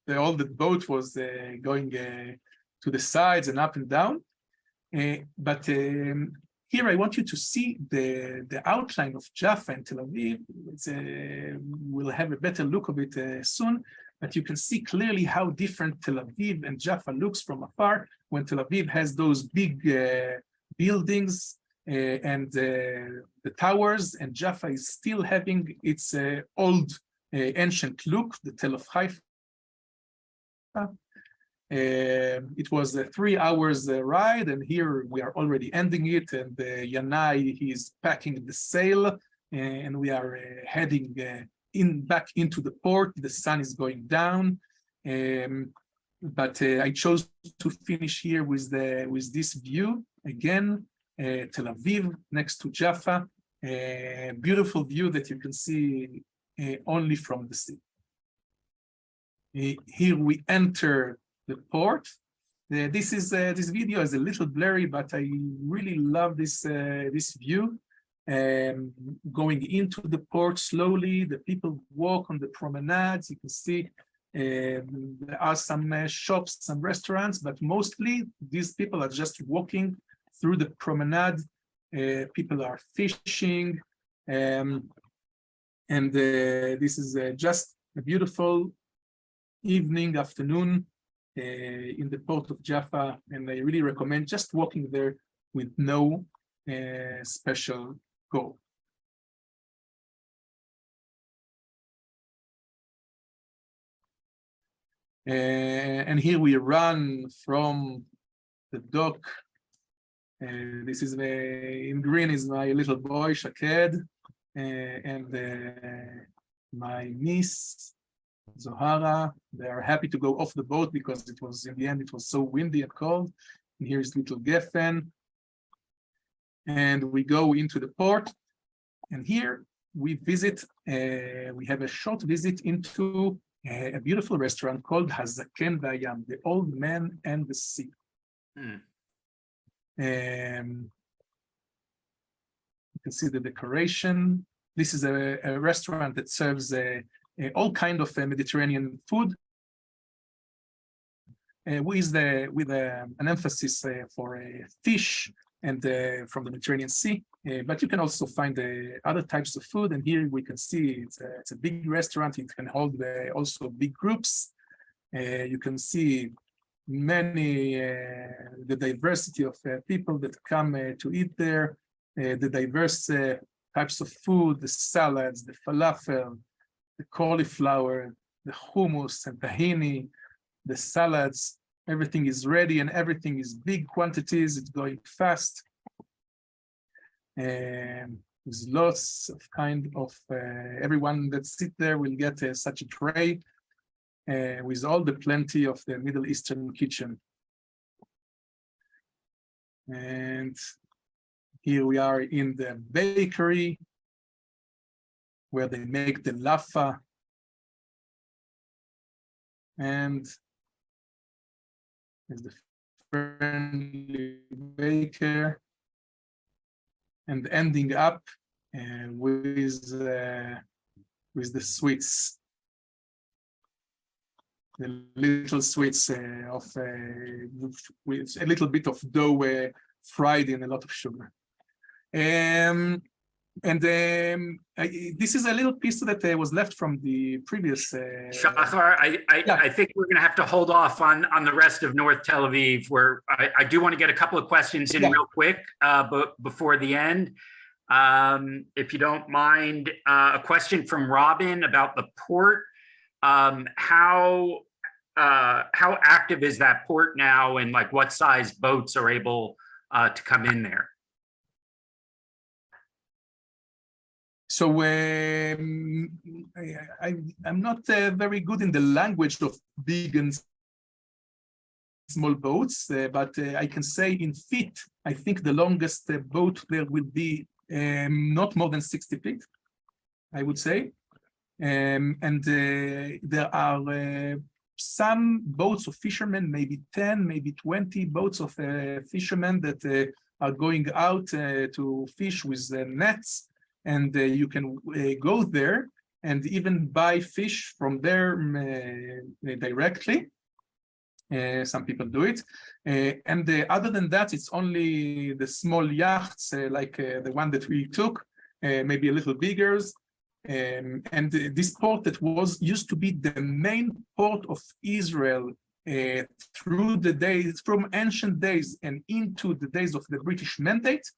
All the boat was going to the sides and up and down. But here I want you to see the outline of Jaffa and Tel Aviv. We'll have a better look of it soon, but you can see clearly how different Tel Aviv and Jaffa looks from afar, when Tel Aviv has those big buildings and the towers, and Jaffa is still having its old ancient look, the Tel of Haifa. It was a 3 hours ride, and here we are already ending it, and Yanai, he is packing the sail, and we are heading back into the port. The sun is going down, but I chose to finish here with this view again. Tel Aviv next to Jaffa, beautiful view that you can see only from the sea. Here we enter the port. This video is a little blurry, but I really love this view. Going into the port slowly, the people walk on the promenades. You can see there are some shops, some restaurants, but mostly these people are just walking through the promenade. People are fishing, and this is just a beautiful evening, afternoon in the port of Jaffa, and I really recommend just walking there with no special goal. And here we run from the dock. This is in green is my little boy, Shaked, and my niece, Zohara. They are happy to go off the boat because it was, in the end, it was so windy and cold. And here's little Geffen. And we go into the port. And here we visit, we have a short visit into a beautiful restaurant called Hazaken Vayam, the Old Man and the Sea. You can see the decoration. This is a restaurant that serves all kind of Mediterranean food, with an emphasis for fish and from the Mediterranean Sea. But you can also find other types of food. And here we can see it's a big restaurant. It can hold also big groups. You can see the diversity of people that come to eat there, the diverse types of food, the salads, the falafel, the cauliflower, the hummus and tahini, the salads. Everything is ready and everything is big quantities. It's going fast. There's lots of kind of, everyone that sit there will get such a tray with all the plenty of the Middle Eastern kitchen. And here we are in the bakery where they make the laffa. And there's the friendly baker. And ending up with with the sweets, the little sweets with a little bit of dough fried in a lot of sugar. This is a little piece that was left from the previous. Shahar, I think we're going to have to hold off on the rest of North Tel Aviv, where I do want to get a couple of questions in real quick, but before the end. If you don't mind, a question from Robin about the port. How active is that port now, and like what size boats are able to come in there? So I'm not very good in the language of big and small boats, but I can say in feet, I think the longest boat there will be not more than 60 feet, I would say. There are some boats of fishermen, maybe 10, maybe 20 boats of fishermen that are going out to fish with nets. And you can go there and even buy fish from there directly. Some people do it. Other than that, it's only the small yachts like the one that we took, maybe a little bigger. This port that used to be the main port of Israel through the days, from ancient days and into the days of the British Mandate.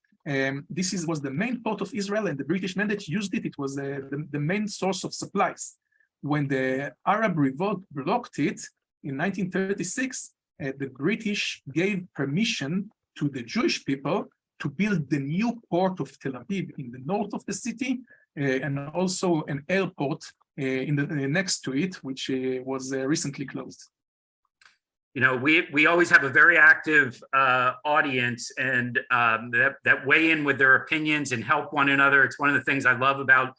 This was the main port of Israel, and the British Mandate used it. It was the main source of supplies. When the Arab Revolt blocked it in 1936, the British gave permission to the Jewish people to build the new port of Tel Aviv in the north of the city, and also an airport in the next to it, which was recently closed. You know, we always have a very active audience, and that weigh in with their opinions and help one another. It's one of the things I love about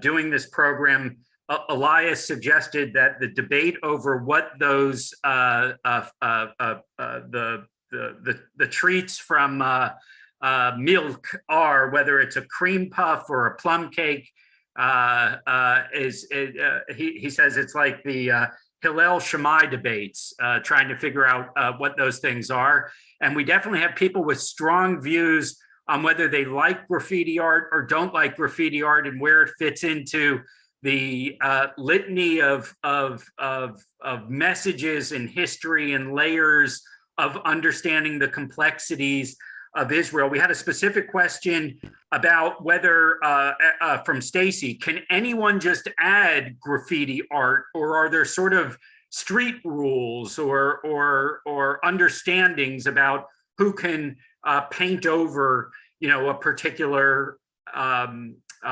doing this program. Elias suggested that the debate over what those the treats from milk are, whether it's a cream puff or a plum cake, he says it's like the Hillel Shammai debates, trying to figure out what those things are. And we definitely have people with strong views on whether they like graffiti art or don't like graffiti art, and where it fits into the litany of messages and history and layers of understanding the complexities of Israel. We had a specific question about whether, from Stacy, can anyone just add graffiti art, or are there sort of street rules or understandings about who can paint over, you know, a particular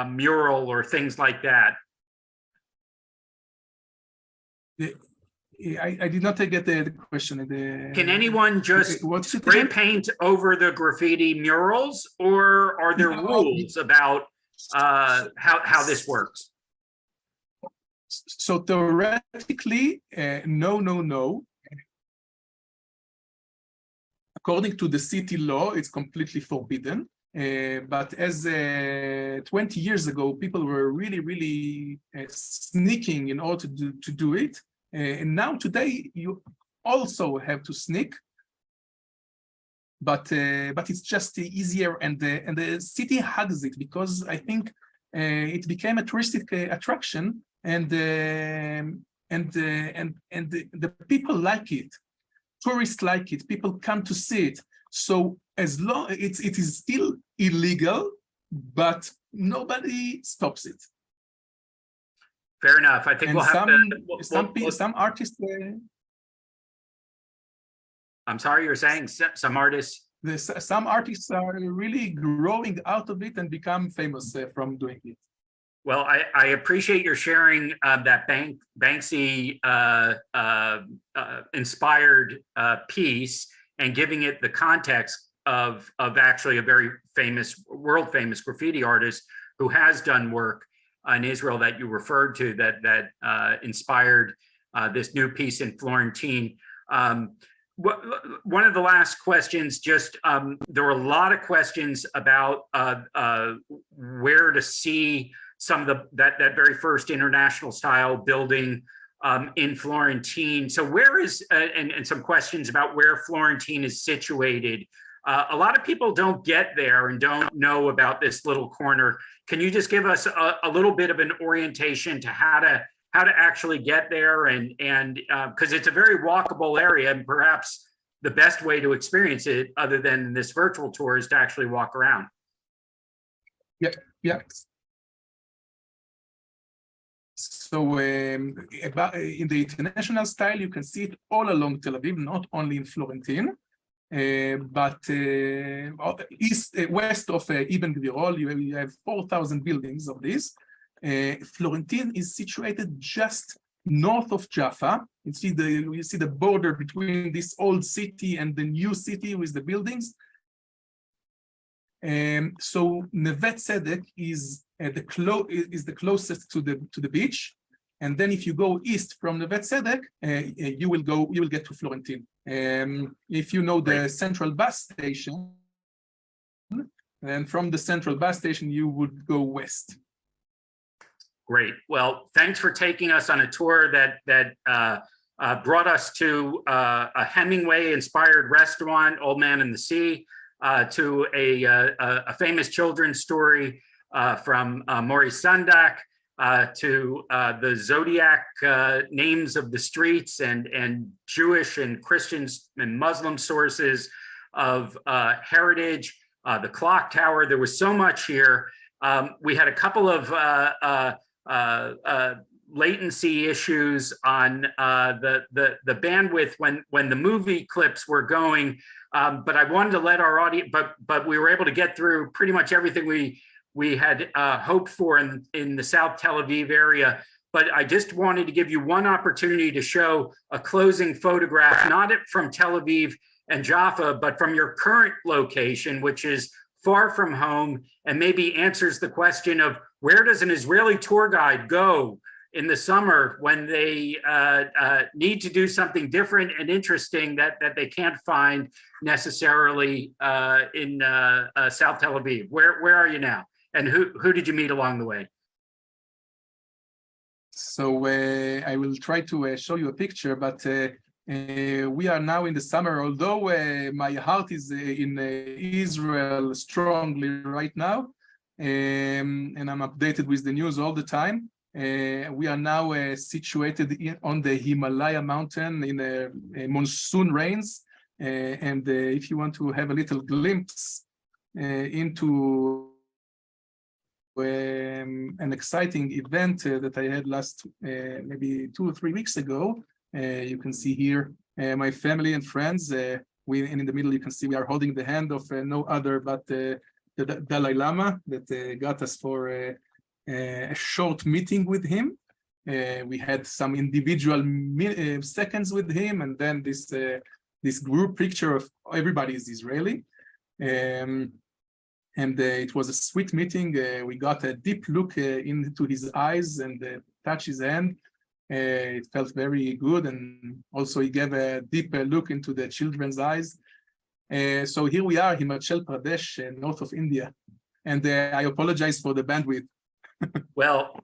mural or things like that? I did not get the question. Can anyone just spray paint over the graffiti murals, or are there rules about how this works? So theoretically, no. According to the city law, it's completely forbidden. But as 20 years ago, people were really sneaking in order to do it. And now today, you also have to sneak. But it's just easier, and the city hugs it, because I think it became a touristic attraction, and the people like it. Tourists like it. People come to see it. So as long it is still illegal, but nobody stops it. Fair enough. I think and we'll have some artists. I'm sorry, you're saying some artists. Some artists are really growing out of it and become famous from doing it. Well, I appreciate your sharing that Banksy inspired piece, and giving it the context of actually a very famous, world famous graffiti artist who has done work in Israel that you referred to, that inspired this new piece in Florentine. One of the last questions, just there were a lot of questions about where to see some of that very first international style building in Florentine. So where is, and some questions about where Florentine is situated. A lot of people don't get there and don't know about this little corner. Can you just give us a little bit of an orientation to how to actually get there, and because it's a very walkable area, and perhaps the best way to experience it, other than this virtual tour, is to actually walk around. Yeah. So about, in the international style, you can see it all along Tel Aviv, not only in Florentine, but west of Ibn Gvirol, you have 4,000 buildings of this. Florentine is situated just north of Jaffa. You see the border between this old city and the new city with the buildings. So Neve Tzedek is the closest to the beach, and then if you go east from Neve Tzedek, you will get to Florentine. If you know the central bus station, and from the central bus station you would go west. Great. Well, thanks for taking us on a tour that brought us to a Hemingway-inspired restaurant, Old Man and the Sea, to a famous children's story from Maurice Sendak, to the zodiac names of the streets and Jewish and Christian and Muslim sources of heritage, the clock tower. There was so much here. We had a couple of latency issues on the bandwidth when the movie clips were going, but I wanted to let our audience, but we were able to get through pretty much everything we had hoped for in the South Tel Aviv area. But I just wanted to give you one opportunity to show a closing photograph, not from Tel Aviv and Jaffa, but from your current location, which is far from home, and maybe answers the question of where does an Israeli tour guide go in the summer when they need to do something different and interesting that they can't find necessarily in South Tel Aviv. Where are you now? And who did you meet along the way? So I will try to show you a picture, but we are now in the summer, although my heart is in Israel strongly right now, and I'm updated with the news all the time. We are now situated on the Himalaya mountain in monsoon rains, and if you want to have a little glimpse into an exciting event that I had last maybe 2 or 3 weeks ago, you can see here my family and friends. And in the middle you can see we are holding the hand of no other but the Dalai Lama that got us for a short meeting with him. We had some individual seconds with him, and then this group picture of everybody is Israeli. And it was a sweet meeting. We got a deep look into his eyes and touch his hand. It felt very good, and also he gave a deep look into the children's eyes. So here we are, Himachal Pradesh, north of India. And I apologize for the bandwidth. Well,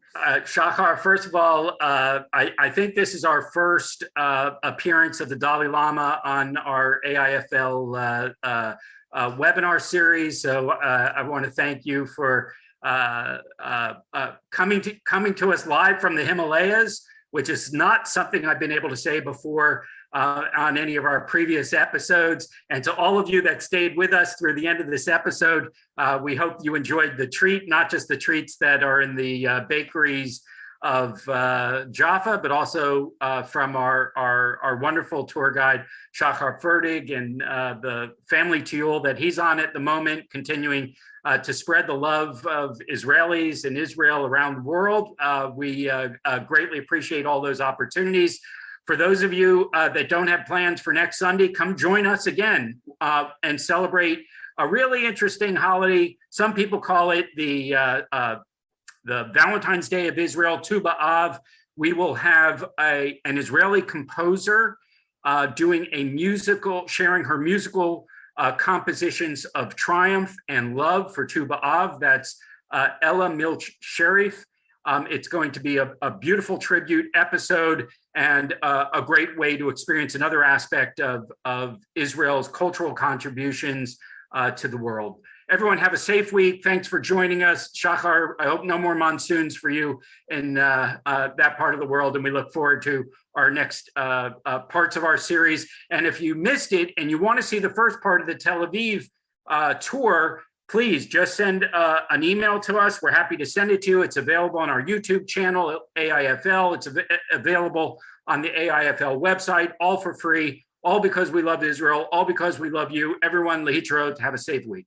Shahar, first of all, I think this is our first appearance of the Dalai Lama on our AIFL webinar series. So I want to thank you for coming to us live from the Himalayas, which is not something I've been able to say before on any of our previous episodes. And to all of you that stayed with us through the end of this episode, we hope you enjoyed the treat, not just the treats that are in the bakeries of Jaffa, but also from our wonderful tour guide, Shahar Fertig, and the family Tiyul that he's on at the moment, continuing to spread the love of Israelis and Israel around the world. We greatly appreciate all those opportunities. For those of you that don't have plans for next Sunday, come join us again and celebrate a really interesting holiday. Some people call it the Valentine's Day of Israel, Tu B'Av. We will have an Israeli composer doing a musical, sharing her musical compositions of triumph and love for Tu B'Av. That's Ella Milch Sherif. It's going to be a beautiful tribute episode and a great way to experience another aspect of Israel's cultural contributions to the world. Everyone have a safe week. Thanks for joining us. Shahar, I hope no more monsoons for you in that part of the world. And we look forward to our next parts of our series. And if you missed it and you want to see the first part of the Tel Aviv tour, please just send an email to us. We're happy to send it to you. It's available on our YouTube channel, AIFL. It's available on the AIFL website, all for free, all because we love Israel, all because we love you. Everyone, Lehitraot, have a safe week.